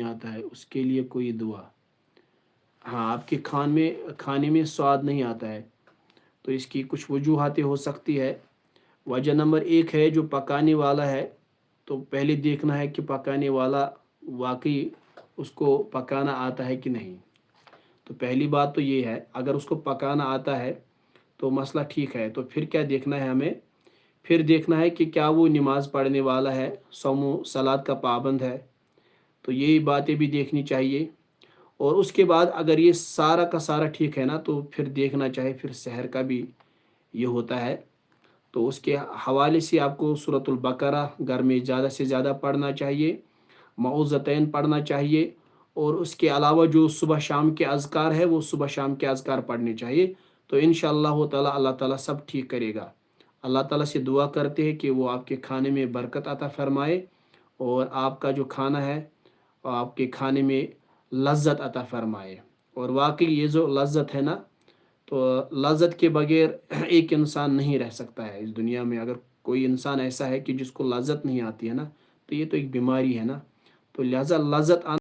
آتا ہے اس کے لیے کوئی دعا؟ ہاں، آپ کے کھانے میں سواد نہیں آتا ہے، تو اس کی کچھ وجوہاتیں ہو سکتی ہے۔ وجہ نمبر ایک ہے جو پکانے والا ہے، تو پہلے دیکھنا ہے کہ پکانے والا واقعی اس کو پکانا آتا ہے کہ نہیں۔ تو پہلی بات تو یہ ہے، اگر اس کو پکانا آتا ہے تو مسئلہ ٹھیک ہے۔ تو پھر کیا دیکھنا ہے ہمیں؟ پھر دیکھنا ہے کہ کیا وہ نماز پڑھنے والا ہے، صوم و صلات کا پابند ہے، تو یہی باتیں بھی دیکھنی چاہیے۔ اور اس کے بعد اگر یہ سارا کا سارا ٹھیک ہے نا، تو پھر دیکھنا چاہیے پھر سحر کا بھی یہ ہوتا ہے، تو اس کے حوالے سے آپ کو سورۃ البقرہ گھر میں زیادہ سے زیادہ پڑھنا چاہیے، معوذتین پڑھنا چاہیے، اور اس کے علاوہ جو صبح شام کے اذکار ہے وہ صبح شام کے اذکار پڑھنے چاہیے۔ تو انشاءاللہ تعالی اللہ تعالیٰ سب ٹھیک کرے گا۔ اللہ تعالیٰ سے دعا کرتے ہیں کہ وہ آپ کے کھانے میں برکت عطا فرمائے، اور آپ کا جو کھانا ہے آپ کے کھانے میں لذت عطا فرمائے۔ اور واقعی یہ جو لذت ہے نا، تو لذت کے بغیر ایک انسان نہیں رہ سکتا ہے اس دنیا میں۔ اگر کوئی انسان ایسا ہے کہ جس کو لذت نہیں آتی ہے نا، تو یہ تو ایک بیماری ہے نا۔ تو لہٰذا لذت